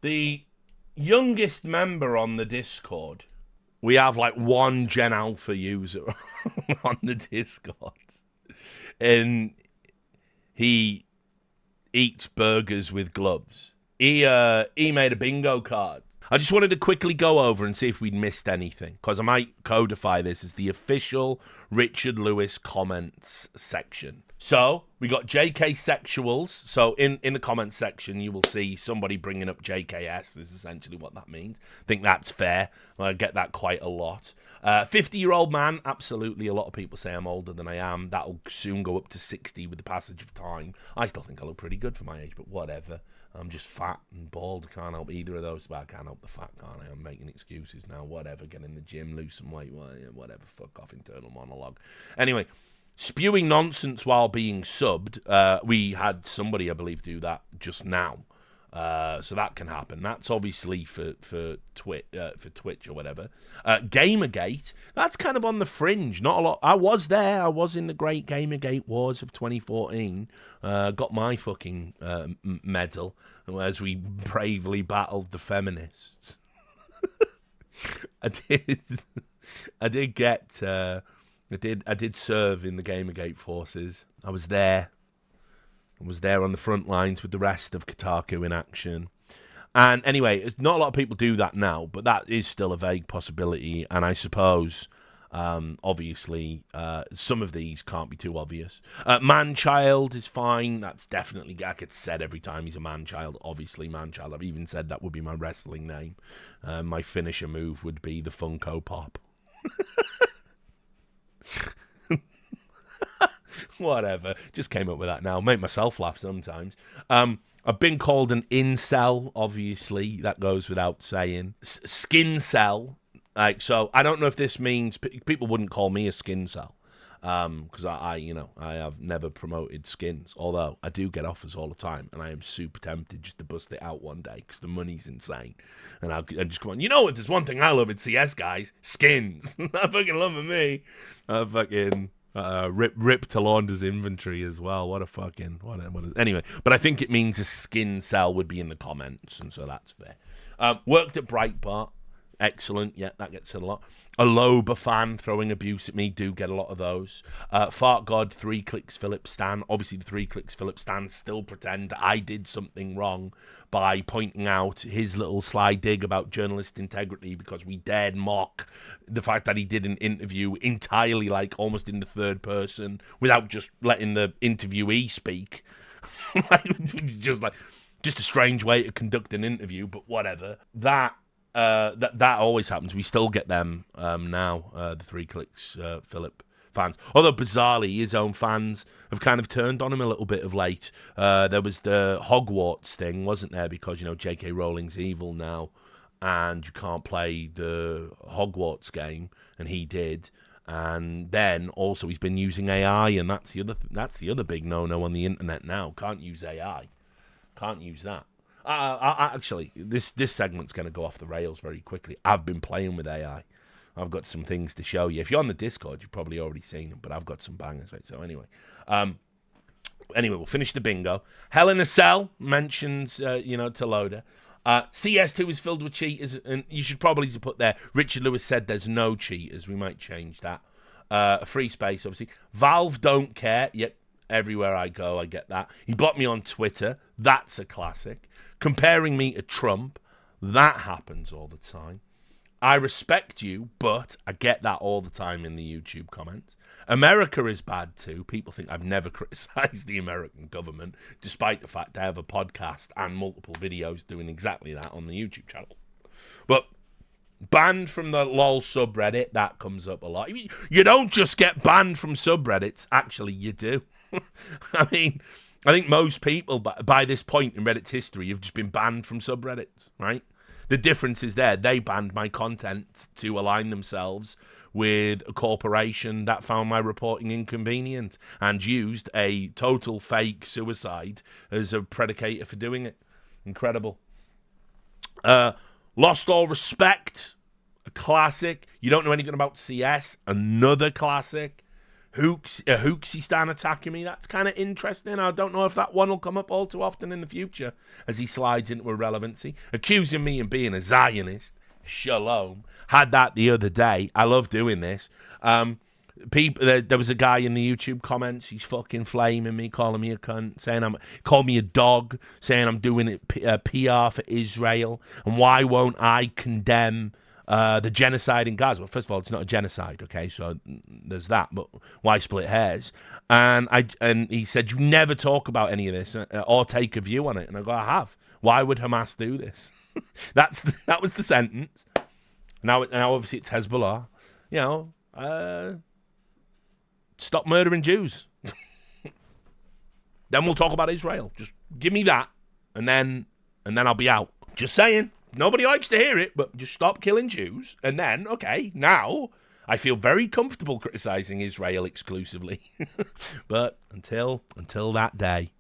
The youngest member on the Discord, we have like one Gen Alpha user on the Discord, and he eats burgers with gloves. He made a bingo card. I just wanted to quickly go over and see if we'd missed anything, because I might codify this as the official Richard Lewis comments section. So, we got JK sexuals. So, in the comments section, you will see somebody bringing up JKS is essentially what that means. I think that's fair. I get that quite a lot. 50-year-old man, absolutely. A lot of people say I'm older than I am. That'll soon go up to 60 with the passage of time. I still think I look pretty good for my age, but whatever. I'm just fat and bald. Can't help either of those. But I can't help the fat, can't I? I'm making excuses now. Whatever. Get in the gym, lose some weight. Whatever. Fuck off. Internal monologue. Anyway, spewing nonsense while being subbed. We had somebody, I believe, do that just now. So that can happen. That's obviously for Twitch or whatever. Gamergate, that's kind of on the fringe. Not a lot. I was there. I was in the great Gamergate wars of 2014. Got my fucking medal as we bravely battled the feminists. I did. I did serve in the Gamergate forces. I was there. I was there on the front lines with the rest of Kotaku in action. And anyway, not a lot of people do that now, but that is still a vague possibility. And I suppose, obviously, some of these can't be too obvious. Man-child is fine. That's definitely, I get said every time he's a man-child. Obviously, man-child. I've even said that would be my wrestling name. My finisher move would be the Funko Pop. Whatever. Just came up with that now. Make myself laugh sometimes. I've been called an incel, obviously. That goes without saying. Skin cell. Like, so I don't know if this means people wouldn't call me a skin cell. Because I have never promoted skins. Although I do get offers all the time, and I am super tempted just to bust it out one day because the money's insane. And I'll just come on. You know what? There's one thing I love in CS, guys: skins. I fucking love me. I fucking. Rip to Launder's inventory as well. What a fucking anyway. But I think it means a skin cell would be in the comments, and so that's fair. Worked at Breitbart, excellent. Yeah, that gets said a lot. A Loba fan throwing abuse at me, do get a lot of those. Fart God, 3 clicks Philip Stan. Obviously, the 3 clicks Philip Stan still pretend I did something wrong by pointing out his little sly dig about journalist integrity because we dared mock the fact that he did an interview entirely like almost in the third person without just letting the interviewee speak. just a strange way to conduct an interview, but whatever. That always happens. We still get them now, the 3 clicks Philip fans. Although, bizarrely, his own fans have kind of turned on him a little bit of late. There was the Hogwarts thing, wasn't there? Because, J.K. Rowling's evil now, and you can't play the Hogwarts game, and he did. And then, also, he's been using AI, and that's the other big no-no on the internet now. Can't use AI. Can't use that. Actually, this segment's going to go off the rails very quickly. I've been playing with AI. I've got some things to show you. If you're on the Discord, you've probably already seen them, but I've got some bangers, right? So anyway, we'll finish the bingo. Hell in a Cell mentions, to Loader. CS2 is filled with cheaters, and you should probably put there, Richard Lewis said there's no cheaters. We might change that. Free space, obviously. Valve don't care. Yep, everywhere I go, I get that. He blocked me on Twitter. That's a classic. Comparing me to Trump. That happens all the time. I respect you, but I get that all the time in the YouTube comments. America is bad too. People think I've never criticized the American government, despite the fact I have a podcast and multiple videos doing exactly that on the YouTube channel. But banned from the LOL subreddit, that comes up a lot. You don't just get banned from subreddits. Actually, you do. I think most people by this point in Reddit's history have just been banned from subreddits, right? The difference is there. They banned my content to align themselves with a corporation that found my reporting inconvenient and used a total fake suicide as a predicator for doing it. Incredible. Lost All Respect, a classic. You don't know anything about CS, another classic. Hooksy attacking me. That's kind of interesting. I don't know if that one will come up all too often in the future as he slides into irrelevancy. Accusing me of being a Zionist. Shalom. Had that the other day. I love doing this. There was a guy in the YouTube comments. He's fucking flaming me, calling me a cunt, saying call me a dog, saying I'm doing it PR for Israel, and why won't I condemn the genocide in Gaza? Well, first of all, it's not a genocide, okay? So there's that. But why split hairs? And he said, you never talk about any of this or take a view on it. And I go, I have. Why would Hamas do this? That was the sentence. Now obviously it's Hezbollah. You know, stop murdering Jews. Then we'll talk about Israel. Just give me that, and then I'll be out. Just saying. Nobody likes to hear it, but just stop killing Jews, and then, okay, now I feel very comfortable criticizing Israel exclusively. But until that day,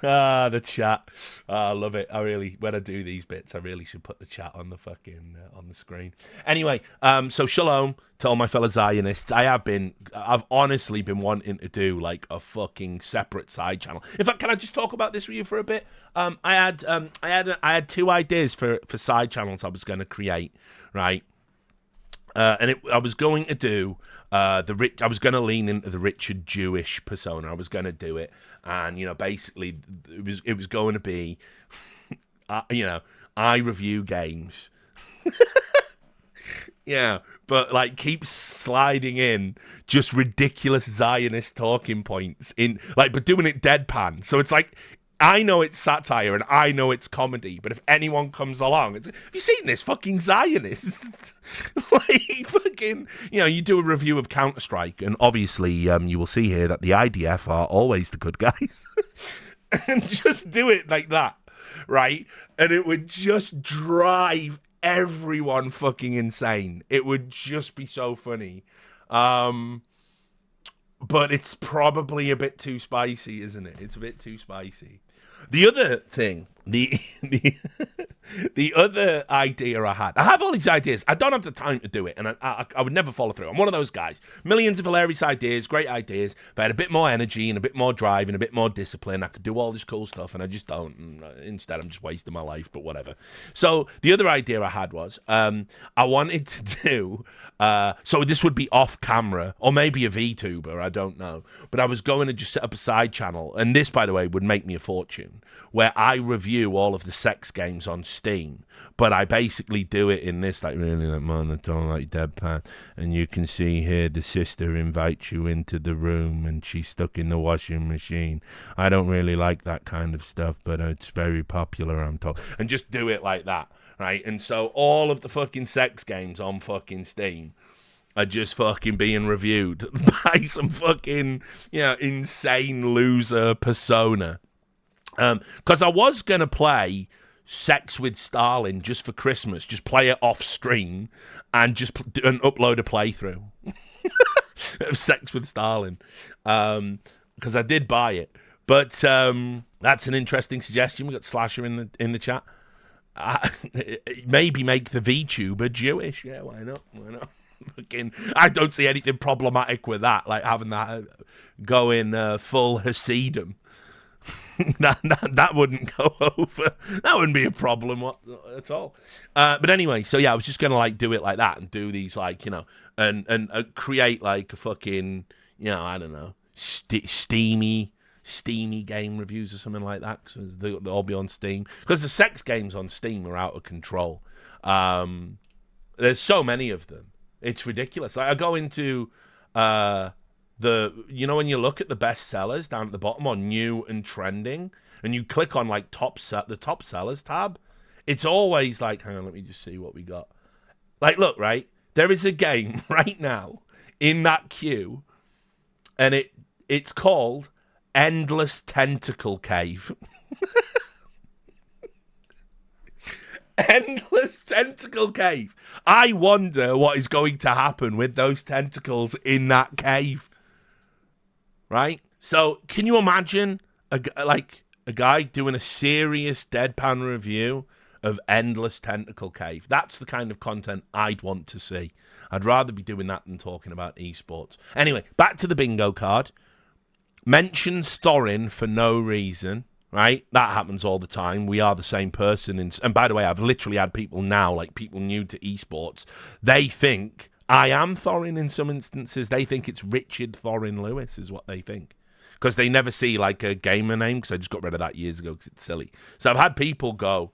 the chat. I love it. When I do these bits, I really should put the chat on the fucking on the screen. Anyway, so shalom to all my fellow Zionists. I've honestly been wanting to do like a fucking separate side channel. In fact, can I just talk about this with you for a bit? I had two ideas for side channels I was going to create, right? I was going to do I was going to lean into the Richard Jewish persona. I was going to do it, and you know, basically, it was going to be, you know, I review games. Yeah, but like keep sliding in just ridiculous Zionist talking points but doing it deadpan. So it's like, I know it's satire and I know it's comedy, but if anyone comes along, have you seen this fucking Zionist? Like fucking, you know, you do a review of Counter-Strike, and obviously you will see here that the IDF are always the good guys, and just do it like that, right? And it would just drive everyone fucking insane. It would just be so funny. But it's probably a bit too spicy, isn't it? It's a bit too spicy. The other thing, the other idea I have all these ideas. I don't have the time to do it, and I would never follow through. I'm one of those guys. Millions of hilarious ideas, great ideas. If I had a bit more energy and a bit more drive and a bit more discipline, I could do all this cool stuff, and I just don't. Instead, I'm just wasting my life, but whatever. So the other idea I had was I wanted to do... so this would be off camera, or maybe a VTuber, I don't know. But I was going to just set up a side channel, and this, by the way, would make me a fortune, where I review all of the sex games on Steam, but I basically do it in this, like, really, like, monotone, like deadpan, and you can see here the sister invites you into the room, and she's stuck in the washing machine. I don't really like that kind of stuff, but it's very popular, I'm told. And just do it like that. Right, and so all of the fucking sex games on fucking Steam are just fucking being reviewed by some fucking, you know, insane loser persona. Because I was going to play Sex with Stalin just for Christmas, just play it off stream and just upload a playthrough of Sex with Stalin. Because I did buy it. But that's an interesting suggestion. We got Slasher in the chat. Maybe make the VTuber Jewish. Yeah, why not? Fucking, I don't see anything problematic with that. Like having that going full Hasidim. that wouldn't go over. That wouldn't be a problem at all. But anyway, so yeah, I was just gonna like do it like that and do these like, you know, and create like a fucking, you know, I don't know, steamy game reviews or something like that, because they'll all be on Steam, because the sex games on Steam are out of control. There's so many of them, it's ridiculous. Like I go into you know, when you look at the best sellers down at the bottom on new and trending, and you click on like the top sellers tab, it's always like, hang on, let me just see what we got. Like, look, right, there is a game right now in that queue, and it's called Endless Tentacle Cave. Endless Tentacle Cave. I wonder what is going to happen with those tentacles in that cave. Right? So, can you imagine a guy doing a serious deadpan review of endless tentacle cave. That's the kind of content I'd want to see. I'd rather be doing that than talking about esports. Anyway, back to the bingo card. Mentions Thorin for no reason, right? That happens all the time. We are the same person. And by the way, I've literally had people now, like people new to esports, they think I am Thorin in some instances. They think it's Richard Thorin Lewis is what they think. Because they never see like a gamer name, because I just got rid of that years ago because it's silly. So I've had people go,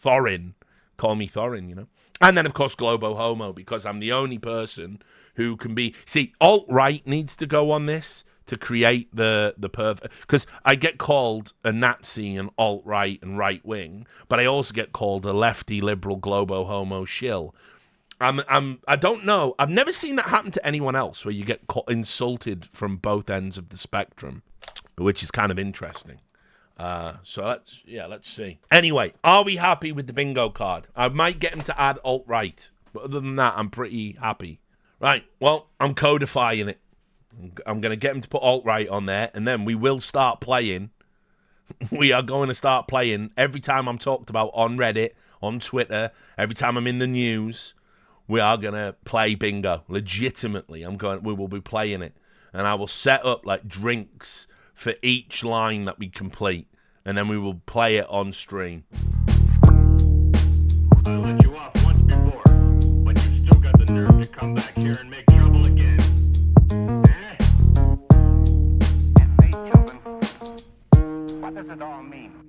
Thorin, call me Thorin, you know? And then, of course, Globo Homo, because I'm the only person who can be... See, alt-right needs to go on this to create the perfect... Because I get called a Nazi and alt-right and right-wing, but I also get called a lefty, liberal, Globo Homo shill. I don't know. I've never seen that happen to anyone else, where you get insulted from both ends of the spectrum, which is kind of interesting. So let's see. Anyway, are we happy with the bingo card? I might get him to add alt-right, but other than that, I'm pretty happy. Right, well, I'm codifying it. I'm going to get him to put alt-right on there, and then we will start playing. We are going to start playing every time I'm talked about on Reddit, on Twitter, every time I'm in the news. We are going to play bingo. Legitimately, we will be playing it. And I will set up like drinks for each line that we complete. And then we will play it on stream. I let you off once before, but you still got the nerve to come back here and make trouble again. Eh? Say, children, what does it all mean?